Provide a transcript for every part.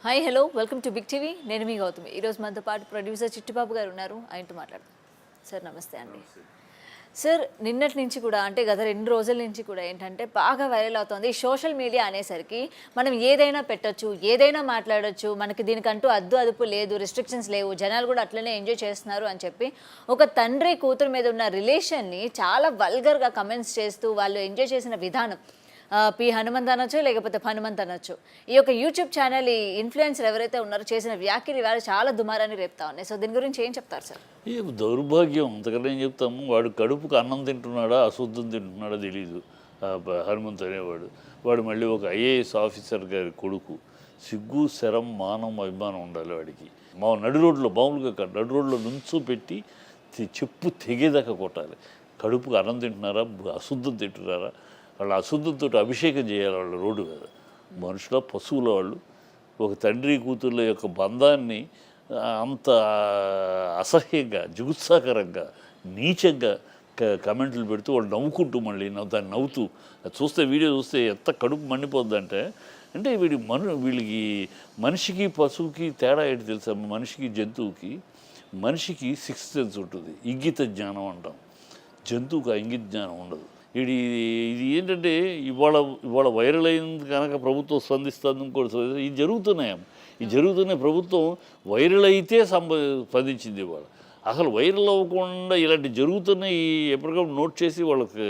Hi hello welcome to big TV. నేను మీ గౌతమి. ఈరోజు మనతో పాటు ప్రొడ్యూసర్ చిట్టిబాబు గారు ఉన్నారు. ఆయనతో మాట్లాడదాం. సార్ నమస్తే అండి. సార్ నిన్నటి నుంచి కూడా అంటే గత 2 రోజుల నుంచి కూడా ఏంటంటే బాగా వైరల్ అవుతుంది సోషల్ మీడియా అనేసరికి. మనం ఏదైనా పెట్టొచ్చు, ఏదైనా మాట్లాడొచ్చు, మనకి దీనికంటూ అదుపు లేదు, రిస్ట్రిక్షన్స్ లేవు, జనాలు కూడా అట్లనే ఎంజాయ్ చేస్తున్నారు అని చెప్పి ఒక తండ్రి కూతురు మీద ఉన్న రిలేషన్ని చాలా వల్గర్గా కమెంట్స్ చేస్తూ వాళ్ళు ఎంజాయ్ చేసిన విధానం పి హనుమంత్ అనొచ్చు, లేకపోతే హనుమంత్ అనొచ్చు. ఈ యొక్క యూట్యూబ్ ఛానల్ ఈ ఇన్ఫ్లుయెన్సర్ ఎవరైతే ఉన్నారో చేసిన వ్యాఖ్యలు ఇవాళ చాలా దుమారాన్ని రేపుతా ఉన్నాయి. సో దీని గురించి ఏం చెప్తారు సార్? ఈ దౌర్భాగ్యం అంతకన్నా ఏం చెప్తాము. వాడు కడుపుకు అన్నం తింటున్నాడా అశుద్ధం తింటున్నాడా తెలీదు. హనుమంత్ అనేవాడు వాడు మళ్ళీ ఒక ఐఏఎస్ ఆఫీసర్ గారి కొడుకు. సిగ్గు శరం మానం అభిమానం ఉండాలి వాడికి. మా నడి రోడ్లో మామూలుగా నడి రోడ్లో నుంచో పెట్టి చెప్పు తెగేదాకా కొట్టాలి. కడుపుకు అన్నం తింటున్నారా అశుద్ధం తింటున్నారా? వాళ్ళ అశుద్ధంతో అభిషేకం చేయాలి వాళ్ళు రోడ్డు మీద. మనుషుల పశువుల వాళ్ళు ఒక తండ్రి కూతుర్ల యొక్క బంధాన్ని అంత అసహ్యంగా జుగుత్సాకరంగా నీచంగా కమెంట్లు పెడుతూ వాళ్ళు నవ్వుకుంటూ మళ్ళీ దాన్ని నవ్వుతూ చూస్తే వీడియో చూస్తే ఎంత కడుపు మండిపోద్దంటే అంటే వీళ్ళకి మనిషికి పశువుకి తేడా ఏంటి తెలుసా? మనిషికి జంతువుకి మనిషికి సిక్స్త్ సెన్స్ ఉంటుంది, ఇంగిత జ్ఞానం అంటాం. జంతువుకి ఆ ఇంగిత జ్ఞానం ఉండదు. ఇది ఏంటంటే ఇవాళ వైరల్ అయింది కనుక ప్రభుత్వం స్పందిస్తుంది. ఇంకోటి ఇది జరుగుతున్నాయి. ప్రభుత్వం వైరల్ అయితే స్పందించింది. ఇవాళ అసలు వైరల్ అవ్వకుండా ఇలాంటి జరుగుతున్నాయి ఎప్పటికప్పుడు నోట్ చేసి వాళ్ళకి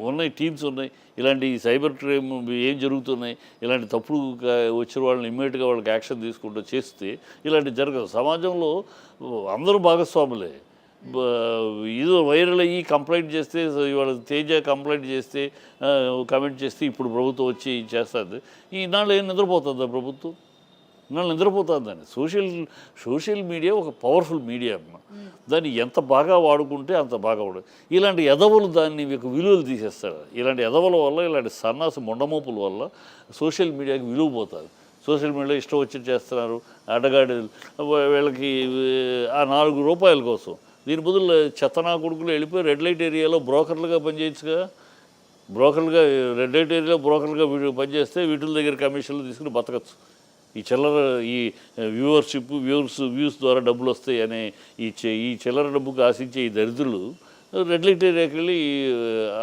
ఉన్నాయి, టీమ్స్ ఉన్నాయి. ఇలాంటి సైబర్ క్రైమ్ ఏం జరుగుతున్నాయి, ఇలాంటి తప్పుడు వచ్చిన వాళ్ళని ఇమ్మీడియట్గా వాళ్ళకి యాక్షన్ తీసుకుంటూ చేస్తే ఇలాంటి జరగదు. సమాజంలో అందరూ భాగస్వాములే. ఏదో వైరల్ అయ్యి కంప్లైంట్ చేస్తే ఇవాళ తేజ కంప్లైంట్ చేస్తే కమెంట్ చేస్తే ఇప్పుడు ప్రభుత్వం వచ్చి చేస్తుంది. ఈనాళ్ళు ఏం నిద్రపోతుందా ప్రభుత్వం? ఈనాళ్ళు నిద్రపోతుందని. సోషల్ మీడియా ఒక పవర్ఫుల్ మీడియా అమ్మ. దాన్ని ఎంత బాగా వాడుకుంటే అంత బాగా వాడు. ఇలాంటి ఎదవలు దాన్ని విలువలు తీసేస్తారు. ఇలాంటి ఎదవల వల్ల, ఇలాంటి సన్నాసి మొండమోపుల వల్ల సోషల్ మీడియాకి విలువ పోతుంది. సోషల్ మీడియా ఇష్టం వచ్చి చేస్తున్నారు. అడ్డగాడి వీళ్ళకి ఆ 4 రూపాయల కోసం దీని బదులు చెత్తనా కొడుకులు వెళ్ళిపోయి రెడ్ లైట్ ఏరియాలో బ్రోకర్లుగా పనిచేయచ్చుగా. రెడ్ లైట్ ఏరియాలో బ్రోకర్లుగా పనిచేస్తే వీటి దగ్గర కమిషన్లు తీసుకుని బతకచ్చు. ఈ వ్యూస్ ద్వారా డబ్బులు వస్తాయి అనే ఈ చిల్లర డబ్బుకు ఆశించే ఈ దరిద్రులు రెడ్ లైట్ ఏరియాకి వెళ్ళి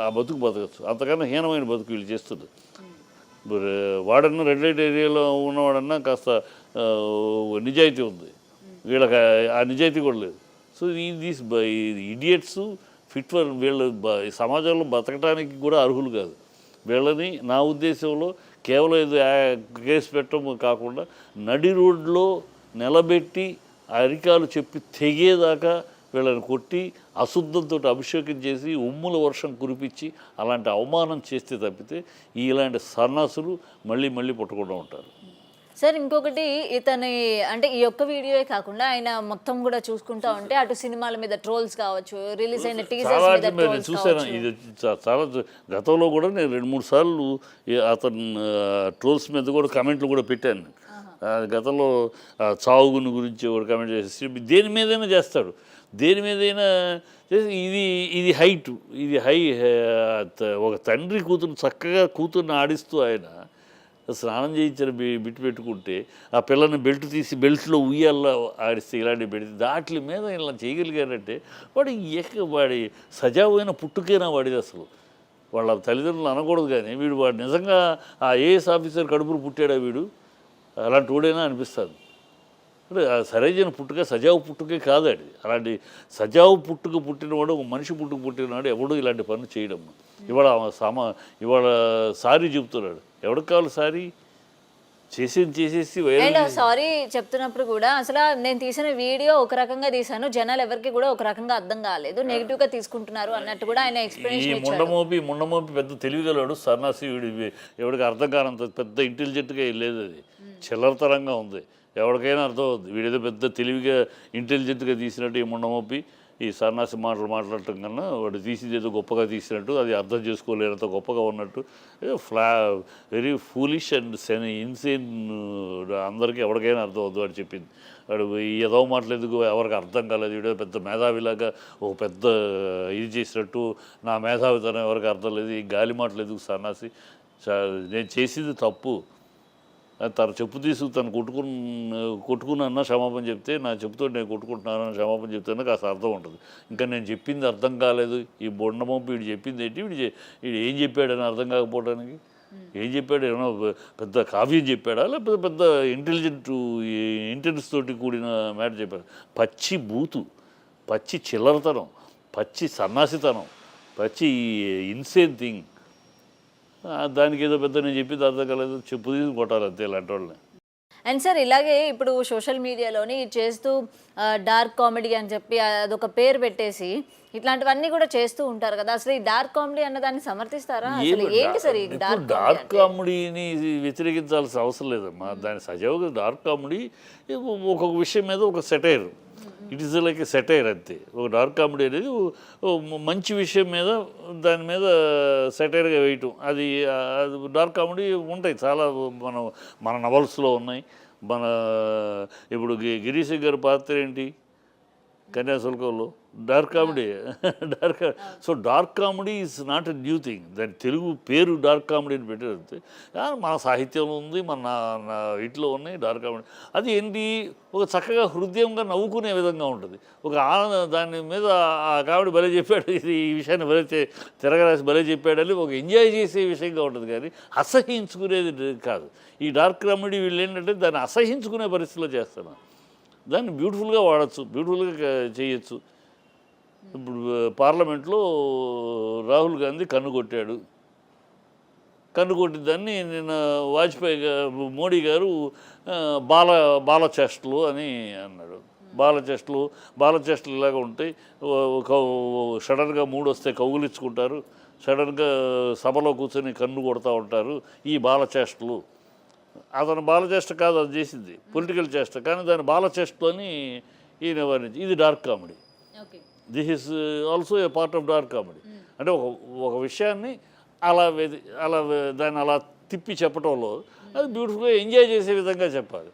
ఆ బతకచ్చు. అంతకన్నా హీనమైన బతుకు వీళ్ళు చేస్తుంది. వాడన్నా రెడ్ లైట్ ఏరియాలో ఉన్నవాడన్నా కాస్త నిజాయితీ ఉంది, వీళ్ళకి ఆ నిజాయితీ కూడా లేదు. So these idiots fit for వీళ్ళు సమాజంలో బతకడానికి కూడా అర్హులు కాదు. వీళ్ళని నా ఉద్దేశంలో కేవలం ఇది కేసు పెట్టడం కాకుండా నడి రోడ్లో నిలబెట్టి అరికాలు చెప్పి తెగేదాకా వీళ్ళని కొట్టి అశుద్ధంతో అభిషేకం చేసి ఉమ్ముల వర్షం కురిపించి అలాంటి అవమానం చేస్తే తప్పితే ఇలాంటి సన్నాసులు మళ్ళీ పుట్టకుండా ఉంటారు. సార్ ఇంకొకటి ఇతని అంటే ఈ ఒక్క వీడియోయే కాకుండా ఆయన మొత్తం కూడా చూసుకుంటా ఉంటే అటు సినిమాల మీద ట్రోల్స్ కావచ్చు, రిలీజ్ అయిన టీజర్స్ మీద ట్రోల్స్ చూసాను. ఇది చాలా గతంలో కూడా నేను 2-3 సార్లు అతను ట్రోల్స్ మీద కూడా కమెంట్లు కూడా పెట్టాను. గతంలో చావుగుని గురించి కూడా కమెంట్ చేసి దేని మీదైనా చేస్తాడు. దేని మీదైనా చేసి ఇది హై ఒక తండ్రి కూతురు చక్కగా కూతుర్ని ఆడిస్తూ ఆయన స్నానం చేయించిన బిట్టు పెట్టుకుంటే ఆ పిల్లని బెల్ట్ తీసి బెల్ట్లో ఉయ్యాల్లో ఆడిస్తే ఇలాంటి పెడితే దాటి మీద ఇలా చేయగలిగారంటే వాడి సజావైన పుట్టుకేనా వాడిది. అసలు వాళ్ళ తల్లిదండ్రులు అనకూడదు కానీ వాడు నిజంగా ఆ ఐఏఎస్ ఆఫీసర్ కడుపును పుట్టాడా వీడు? అలాంటి వాడైనా అనిపిస్తుంది. అంటే సరైన పుట్టుక సజావు పుట్టుకే కాదు అది. అలాంటి సజావు పుట్టినవాడు ఒక మనిషి పుట్టినవాడు ఎవడు ఇలాంటి పనులు చేయడం. ఇవాళ సారీ చెబుతున్నాడు. ఎవరికి కావాలి సారీ? చేసేసి సారీ చెప్తున్నప్పుడు కూడా అసలు నేను తీసిన వీడియో ఒక రకంగా తీశాను, జనాలు ఎవరికి కూడా ఒక రకంగా అర్థం కాలేదు, నెగిటివ్గా తీసుకుంటున్నారు అన్నట్టు కూడా ఆయన ఎక్స్ప్లెనేషన్ ఇచ్చారు. ముండమోపి పెద్ద తెలివిగలడు సన్నాసి. ఎవరికి అర్థం కానంత పెద్ద ఇంటెలిజెంట్గా లేదు. అది చిల్లరతరంగా ఉంది. ఎవరికైనా అర్థం అవుతుంది. వీడేదో పెద్ద తెలివిగా ఇంటెలిజెంట్గా తీసినట్టు ఈ ముండమోపి ఈ సన్నాసి మాట్లాడటం కన్నా వాడు తీసింది ఏదో గొప్పగా తీసినట్టు, అది అర్థం చేసుకోలేనంత గొప్పగా ఉన్నట్టు వెరీ ఫూలిష్ అండ్ ఇన్సేన్. అందరికీ ఎవరికైనా అర్థం అవుతుంది వాడు చెప్పింది. వాడు ఏదో మాట్లాడేందుకు ఎవరికి అర్థం కాలేదు. వీడో పెద్ద మేధావిలాగా ఒక పెద్ద ఇది చేసినట్టు నా మేధావితనం ఎవరికి అర్థం లేదు. ఈ గాలి మాటలు ఎందుకు సన్నాసి? నేను చేసింది తప్పు, తన చెప్పు తీసుకు తను కొట్టుకున్నా క్షమాపణ చెప్తే నా చెప్పుతో నేను కొట్టుకుంటున్నానని క్షమాపణ చెప్తేనే కాస్త అర్థం ఉంటుంది. ఇంకా నేను చెప్పింది అర్థం కాలేదు, ఈ బొండమొంపు వీడు చెప్పింది ఏంటి, వీడు ఏం చెప్పాడని అర్థం కాకపోవడానికి, ఏం చెప్పాడు, ఏమన్నా పెద్ద కావ్యం చెప్పాడా లేకపోతే పెద్ద ఇంటెలిజెన్స్ తోటి కూడిన మ్యాటర్ చెప్పాడు. పచ్చి బూతు, పచ్చి చిల్లరతనం, పచ్చి సన్నాసితనం, పచ్చి ఇన్సేన్ థింగ్. దానికి ఏదో పెద్ద నేను చెప్పింది అర్థం కాలేదు, చెప్పు తీసి కొట్టాలి అంతే ఇలాంటి వాళ్ళని. అండ్ సార్ ఇలాగే ఇప్పుడు సోషల్ మీడియాలోని చేస్తూ డార్క్ కామెడీ అని చెప్పి అదొక పేరు పెట్టేసి ఇట్లాంటివన్నీ కూడా చేస్తూ ఉంటారు కదా. అసలు ఈ డార్క్ కామెడీ అన్న దాన్ని సమర్థిస్తారా? అసలు ఏంటి సార్ ఈ డార్క్ కామెడీని వ్యతిరేకించాల్సిన అవసరం లేదమ్మా. దాని సజావుగా డార్క్ కామెడీ ఒక్కొక్క విషయం మీద ఒక satire, it is like A satire అంతే. ఒక డార్క్ కామెడీ అనేది మంచి విషయం మీద దాని మీద సెటైర్గా వేయటం, అది డార్క్ కామెడీ ఉంటాయి చాలా. మన నవల్స్లో ఉన్నాయి. మన ఇప్పుడు గిరీష్ గారి పాత్ర ఏంటి కన్యాశుల్కంలో, dark comedy. So dark comedy is not a new thing. దాని తెలుగు పేరు డార్క్ కామెడీ అని పెట్టేది. మన సాహిత్యంలో ఉంది, మన ఇట్లో ఉన్నాయి డార్క్ కామెడీ. అది ఏంటి, ఒక చక్కగా హృదయంగా నవ్వుకునే విధంగా ఉంటుంది. ఒక దాని మీద ఆ కామెడీ భలే చెప్పాడు, ఇది ఈ విషయాన్ని భలే తిరగరాసి భలే చెప్పాడని ఒక ఎంజాయ్ చేసే విషయంగా ఉంటుంది, కానీ అసహించుకునేది కాదు. ఈ డార్క్ కామెడీ వీళ్ళు ఏంటంటే దాన్ని అసహించుకునే పరిస్థితిలో చేస్తున్నారు. దాన్ని బ్యూటిఫుల్గా వాడచ్చు, బ్యూటిఫుల్గా చేయొచ్చు. ఇప్పుడు పార్లమెంట్లో రాహుల్ గాంధీ కన్ను కొట్టాడు. కన్ను కొట్టిన దాన్ని నిన్న మోడీ గారు బాల చేష్టలు అని అన్నాడు. బాల చేష్టలు ఇలాగా ఉంటాయి. సడన్గా మూడు వస్తే కౌగులించుకుంటారు, సడన్గా సభలో కూర్చొని కన్ను కొడతా ఉంటారు, ఈ బాల చేష్టలు. అతను బాలచేష్ట కాదు అది చేసింది, పొలిటికల్ చేష్ట, కానీ దాని బాలచేష్టలు అని ఈయన వర్ణించి. ఇది dark comedy. This is also a part of dark comedy. అంటే ఒక విషయాన్ని దాన్ని అలా తిప్పి చెప్పడంలో అది బ్యూటిఫుల్గా ఎంజాయ్ చేసే విధంగా చెప్పాలి.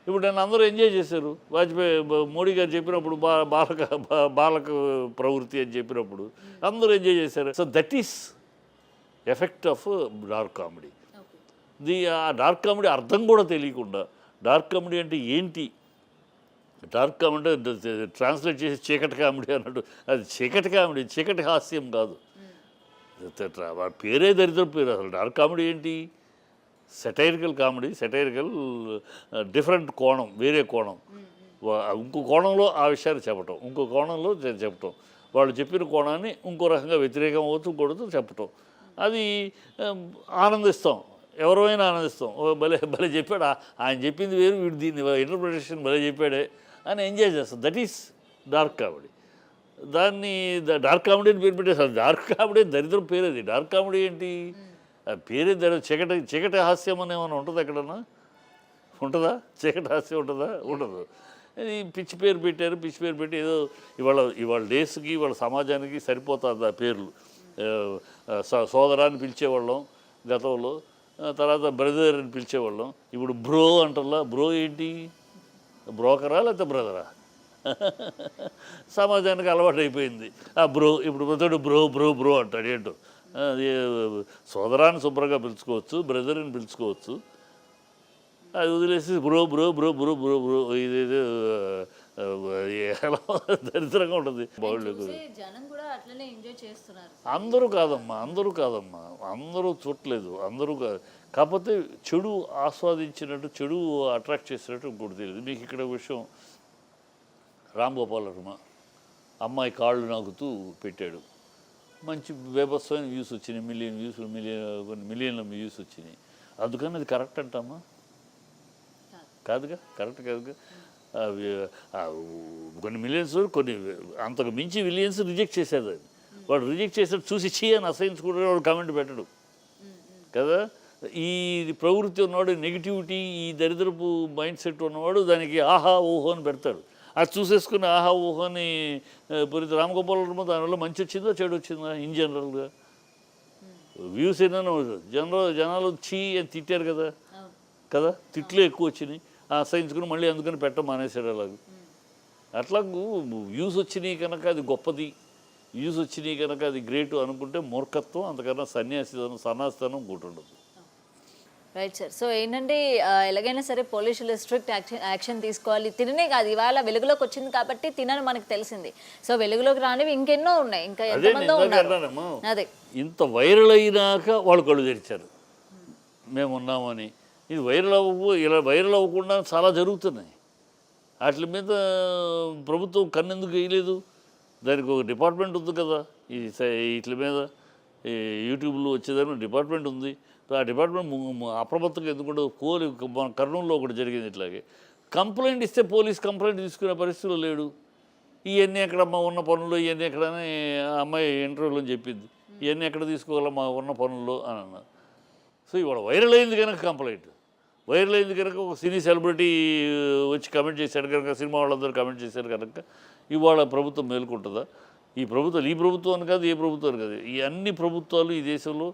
ఇప్పుడు నన్ను అందరూ ఎంజాయ్ చేశారు. మోడీ గారు చెప్పినప్పుడు బాలక ప్రవృత్తి అని చెప్పినప్పుడు అందరూ ఎంజాయ్ చేశారు. So that is effect of dark comedy. ఆ డార్క్ కామెడీ అర్థం కూడా తెలియకుండా, డార్క్ కామెడీ అంటే ఏంటి, డార్క్ కామెడీ ట్రాన్స్లేట్ చేసి చీకటి కామెడీ అన్నట్టు, అది చీకటి కామెడీ, చీకటి హాస్యం కాదు. వాడి పేరే దరిద్రం పేరు. అసలు డార్క్ కామెడీ ఏంటి, సెటైరికల్ కామెడీ, సెటైరికల్ డిఫరెంట్ కోణం, వేరే కోణం, ఇంకో కోణంలో ఆ విషయాన్ని చెప్పటం, ఇంకో కోణంలో చెప్పటం, వాళ్ళు చెప్పిన కోణాన్ని ఇంకో రకంగా వ్యతిరేకం అవుతూ కూడదు చెప్పటం. అది ఆనందిస్తాం, ఎవరైనా ఆనందిస్తాం. భలే చెప్పాడు, ఆయన చెప్పింది వేరు, వీడు దీన్ని ఇంటర్ప్రిటేషన్ భలే చెప్పాడే అని ఎంజాయ్ చేస్తాం. That is dark comedy. దాన్ని డార్క్ కామెడీ అని పేరు పెట్టేసారు. డార్క్ కామెడీ దరిద్రం పేరు అది. డార్క్ కామెడీ ఏంటి, పేరే చీకటి హాస్యం అని ఏమైనా ఉంటుంది ఎక్కడన్నా? ఉంటుందా? చీకటి హాస్యం ఉంటుందా? ఉండదు. ఇది పిచ్చి పేరు పెట్టారు. పిచ్చి పేరు పెట్టి ఏదో ఇవాళ డేస్కి ఇవాళ సమాజానికి సరిపోతుంది ఆ పేర్లు. సోదరాన్ని పిలిచేవాళ్ళం గతంలో, తర్వాత బ్రదర్ అని పిలిచేవాళ్ళం. ఇప్పుడు బ్రో అంటారా? బ్రో ఏంటి, బ్రోకరా లేకపోతే బ్రదరా? సమాజానికి అలవాటు అయిపోయింది ఆ బ్రో. ఇప్పుడు ప్రతివాడు బ్రో అంటాడు. ఏంటో సోదరాన్ని శుభ్రంగా పిలుచుకోవచ్చు, బ్రదర్ని పిలుచుకోవచ్చు. అది వదిలేసి బ్రో ఇదేదో ఎలా దరిద్రంగా ఉంటుంది. అందరూ కాదమ్మా, అందరూ చూడలేదు, అందరూ కాదు. కాకపోతే చెడు ఆస్వాదించినట్టు, చెడు అట్రాక్ట్ చేసినట్టు ఇంకోటి తెలియదు. మీకు ఇక్కడ విషయం, రామ్ గోపాల్ వర్మ అమ్మాయి కాళ్ళు నాకుతూ పెట్టాడు. మంచి బేబత్సమైన వ్యూస్ వచ్చినాయి, కొన్ని మిలియన్ల వ్యూస్ వచ్చినాయి. అందుకని అది కరెక్ట్ అంటామా? కాదుగా, కరెక్ట్ కాదుగా. కొన్ని మిలియన్స్, కొన్ని అంతకు మించి మిలియన్స్ రిజెక్ట్ చేశారు. అది వాడు రిజెక్ట్ చేసాడు, చూసి చీ అని అసహించుకుంటే వాడు కామెంట్ పెట్టడు కదా. ఈ ప్రవృత్తి ఉన్నవాడు, నెగిటివిటీ, ఈ దరిద్రపు మైండ్ సెట్ ఉన్నవాడు దానికి ఆహా ఓహో అని పెడతాడు. అది చూసేసుకుని ఆహా ఓహో అని పురిత రామగోపాల్ వర్మ దానివల్ల మంచి వచ్చిందా చెడు వచ్చిందా? ఇన్ జనరల్గా వ్యూస్ ఏదైనా జనాలు చీ అని తిట్టారు కదా, తిట్లు ఎక్కువ వచ్చినాయి. అసహించుకుని మళ్ళీ అందుకని పెట్ట మానేశాడు. అట్లాగూ వ్యూస్ వచ్చినాయి కనుక అది గొప్పది, వ్యూస్ వచ్చినాయి కనుక అది గ్రేట్ అనుకుంటే మూర్ఖత్వం. అంతకన్నా సన్యాసితనం, సన్నాసితనం కూటుండదు. Right sir. సో ఏంటంటే ఎలాగైనా సరే పోలీసులు స్ట్రిక్ట్ యాక్షన్ తీసుకోవాలి. తిననే కాదు, ఇవాళ వెలుగులోకి వచ్చింది కాబట్టి తినని మనకు తెలిసింది. సో వెలుగులోకి రానివి ఇంకెన్నో ఉన్నాయి, ఇంకా ఎంతమందో ఉన్నారు. అదే ఇంత వైరల్ అయినాక వాళ్ళు కళ్ళు తెరిచారు మేము ఉన్నామని. ఇది ఇలా వైరల్ అవ్వకుండా చాలా జరుగుతున్నాయి. వాటి మీద ప్రభుత్వం కన్నెందుకు వేయలేదు? దానికి ఒక డిపార్ట్మెంట్ ఉంది కదా, వీటి మీద యూట్యూబ్లో వచ్చేదానికి డిపార్ట్మెంట్ ఉంది. ఆ డిపార్ట్మెంట్ అప్రమత్తంగా ఎందుకంటే మన కర్నూలులో ఒకటి జరిగింది ఇట్లాగే. కంప్లైంట్ ఇస్తే పోలీస్ కంప్లైంట్ తీసుకునే పరిస్థితిలో లేడు. ఇవన్నీ ఎక్కడమ్మా ఉన్న పనులు, ఇవన్నీ ఎక్కడని ఆ అమ్మాయి ఇంటర్వ్యూలో చెప్పింది, ఇవన్నీ ఎక్కడ తీసుకోవాలమ్మా ఉన్న పనుల్లో అని అన్నారు. సో ఇవాళ వైరల్ అయింది కనుక కంప్లైంట్, వైరల్ అయింది కనుక ఒక సినీ సెలబ్రిటీ వచ్చి కమెంట్ చేశాడు కనుక, సినిమా వాళ్ళందరూ కమెంట్ చేశారు కనుక ఇవాళ ప్రభుత్వం మేలుకుంటుందా? ఈ ప్రభుత్వం అని కాదు, ఏ ప్రభుత్వం అని కాదు, ఈ అన్ని ప్రభుత్వాలు ఈ దేశంలో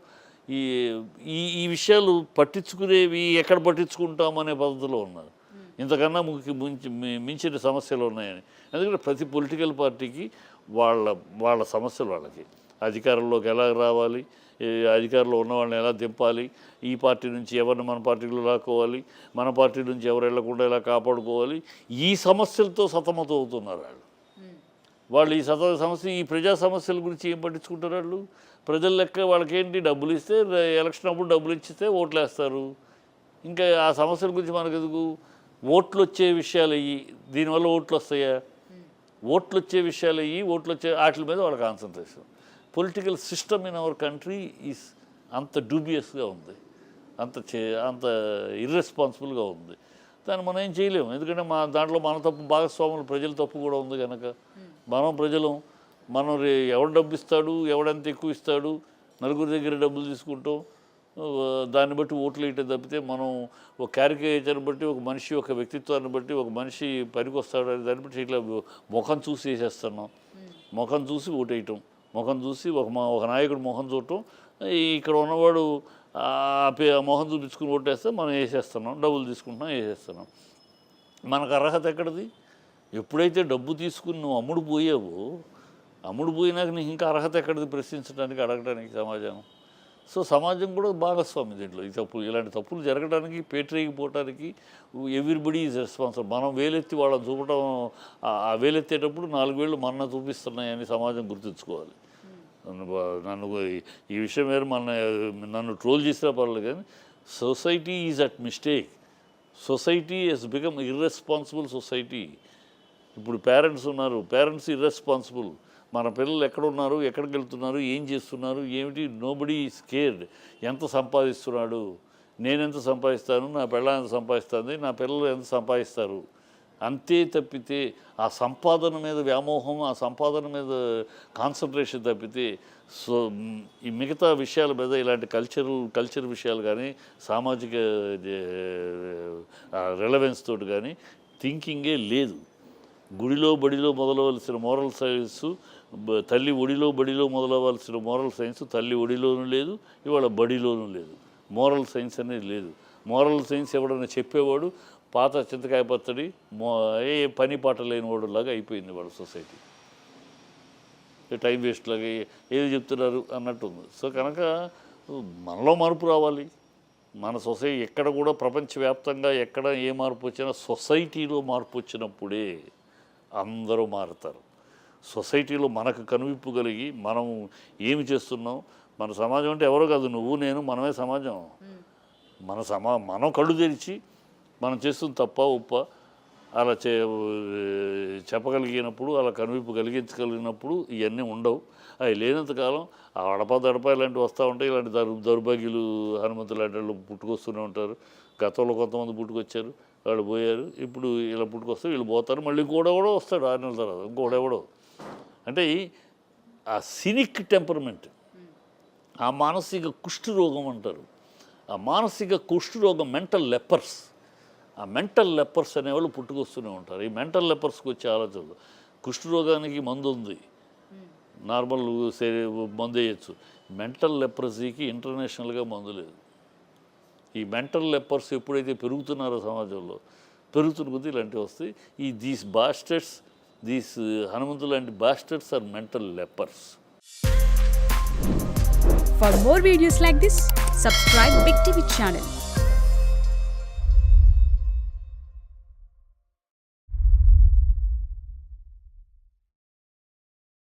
ఈ విషయాలు పట్టించుకునేవి ఎక్కడ పట్టించుకుంటామనే పద్ధతిలో ఉన్నారు. ఇంతకన్నా మించిన సమస్యలు ఉన్నాయని. ఎందుకంటే ప్రతి పొలిటికల్ పార్టీకి వాళ్ళ సమస్యలు వాళ్ళకి. అధికారంలోకి ఎలా రావాలి, అధికారంలో ఉన్న వాళ్ళని ఎలా దింపాలి, ఈ పార్టీ నుంచి ఎవరిని మన పార్టీలో లాక్కోవాలి, మన పార్టీ నుంచి ఎవరు వెళ్లకుండా ఎలా కాపాడుకోవాలి, ఈ సమస్యలతో సతమతం అవుతున్నారు వాళ్ళు. ఈ సమస్య, ఈ ప్రజా సమస్యల గురించి ఏం పట్టించుకుంటారు వాళ్ళు? ప్రజల లెక్క వాళ్ళకేంటి, డబ్బులు ఇస్తే ఎలక్షన్ అప్పుడు డబ్బులు ఇచ్చితే ఓట్లు వేస్తారు. ఇంకా ఆ సమస్యల గురించి మనకు ఎందుకు? ఓట్లు వచ్చే విషయాలు అయ్యి, దీనివల్ల ఓట్లు వస్తాయా? ఓట్లు వచ్చే విషయాలు అయ్యి, ఓట్లు వచ్చే వాటి మీద వాళ్ళ concentration. Political system in our country is అంత డూబియస్గా ఉంది, అంత ఇర్రెస్పాన్సిబుల్గా ఉంది. దాన్ని మనం ఏం చేయలేము. ఎందుకంటే దాంట్లో మన తప్పు, భాగస్వాములు ప్రజల తప్పు కూడా ఉంది కనుక. మనం ఎవడు డబ్బు ఇస్తాడు, ఎవడంత ఎక్కువ ఇస్తాడు, నలుగురి దగ్గర డబ్బులు తీసుకుంటాం, దాన్ని బట్టి ఓట్లు వేయటం తప్పితే మనం ఒక క్యారికేచర్ని బట్టి, ఒక మనిషి యొక్క వ్యక్తిత్వాన్ని బట్టి, ఒక మనిషి పనికి వస్తాడు అని దాన్ని బట్టి ఇట్లా ముఖం చూసి వేసేస్తున్నాం. ముఖం చూసి ఓటేయటం, ముఖం చూసి ఒక నాయకుడు ముఖం చూడటం, ఇక్కడ ఉన్నవాడు మొహం చూపించుకుని ఓటేస్తే మనం వేసేస్తున్నాం, డబ్బులు తీసుకుంటున్నాం, వేసేస్తున్నాం. మనకు అర్హత ఎక్కడిది? ఎప్పుడైతే డబ్బు తీసుకుని నువ్వు అమ్ముడు పోయినాక నీకు ఇంకా అర్హత ఎక్కడిది ప్రశ్నించడానికి, అడగడానికి సమాజం? సో సమాజం కూడా భాగస్వామి దీంట్లో. ఇలాంటి తప్పులు జరగడానికి, పేటరేగిపోవటానికి ఎవ్రీబడి ఈజ్ రెస్పాన్సిబుల్. మనం వేలెత్తి వాళ్ళని చూపడం, ఆ వేలెత్తేటప్పుడు 4 వేళ్ళు మన చూపిస్తున్నాయని సమాజం గుర్తుంచుకోవాలి. నన్ను ఈ విషయం వేరు, నన్ను ట్రోల్ చేసినా పర్లేదు, కానీ society is at mistake. Society has become irresponsible society. ఇప్పుడు పేరెంట్స్ ఉన్నారు, పేరెంట్స్ ఇర్రెస్పాన్సిబుల్. మన పిల్లలు ఎక్కడ ఉన్నారు, ఎక్కడికి వెళ్తున్నారు, ఏం చేస్తున్నారు, ఏమిటి, నోబడీ ఈజ్ కేర్డ్. ఎంత సంపాదిస్తున్నాడు, నేను ఎంత సంపాదిస్తాను, నా పిల్ల ఎంత సంపాదిస్తుంది, నా పిల్లలు ఎంత సంపాదిస్తారు, అంతే తప్పితే ఆ సంపాదన మీద వ్యామోహం, ఆ సంపాదన మీద కాన్సన్ట్రేషన్ తప్పితే ఈ మిగతా విషయాల మీద, ఇలాంటి కల్చర్ విషయాలు కానీ, సామాజిక రిలవెన్స్ తోటి కానీ థింకింగే లేదు. గుడిలో బడిలో మొదలవలసిన మోరల్ సైన్స్, తల్లి ఒడిలో బడిలో మొదలవలసిన మోరల్ సైన్స్ తల్లి ఒడిలోనూ లేదు, ఇవాళ బడిలోనూ లేదు. మోరల్ సైన్స్ అనేది లేదు. మోరల్ సైన్స్ ఎవడన్నా చెప్పేవాడు పాత చింతకాయ పచ్చడి, ఏ పని పాట లేని వాడులాగా అయిపోయింది వాళ్ళ సొసైటీ. టైం వేస్ట్ లాగా ఏది చెప్తున్నారు అన్నట్టుంది. సో కనుక మనలో మార్పు రావాలి. మన సొసైటీ ఎక్కడ కూడా ప్రపంచవ్యాప్తంగా ఎక్కడ ఏ మార్పు వచ్చినా సొసైటీలో మార్పు వచ్చినప్పుడే అందరూ మారుతారు. సొసైటీలో మనకు కనువిప్పు కలిగి మనం ఏమి చేస్తున్నాం, మన సమాజం అంటే ఎవరో కాదు, నువ్వు నేను, మనమే సమాజం. మనం కళ్ళు తెరిచి మనం చేస్తుంది తప్ప ఉప్ప అలా చెప్పగలిగినప్పుడు, అలా కనువిప్పు కలిగించగలిగినప్పుడు ఇవన్నీ ఉండవు. అవి లేనంతకాలం ఆ అడప ఇలాంటివి వస్తూ ఉంటాయి. ఇలాంటి దౌర్భాగ్యులు, హనుమంతు లాంటి వాళ్ళు పుట్టుకొస్తూనే ఉంటారు. గతంలో కొంతమంది పుట్టుకొచ్చారు, వాళ్ళు పోయారు. ఇప్పుడు ఇలా పుట్టుకొస్తారు, వీళ్ళు పోతారు, మళ్ళీ ఇంకోడెవడో వస్తాడు 6 నెలల తర్వాత, ఇంకోడెవడో. అంటే ఆ సినిక్ టెంపర్మెంట్, ఆ మానసిక కుష్ఠరోగం అంటారు. ఆ మానసిక కుష్ఠరోగం, మెంటల్ లెపర్స్. ఆ మెంటల్ లెపర్స్ అనేవాళ్ళు పుట్టుకొస్తూనే ఉంటారు. ఈ మెంటల్ లెపర్స్కి వచ్చే ఆలోచనలు. కుష్ఠరోగానికి మందు ఉంది, నార్మల్ మందు వేయచ్చు. మెంటల్ లెపర్సీకి ఇంటర్నేషనల్గా మందు లేదు. ఈ మెంటల్ లెపర్స్ ఎప్పుడైతే పెరుగుతున్నారో సమాజంలో, పెరుగుతున్న కొద్దీ ఇలాంటివి వస్తాయి. దీస్ బాస్టర్స్, దీస్ హనుమంతు లాంటి bastards are mental lepers. For more videos like this, subscribe Big TV channel.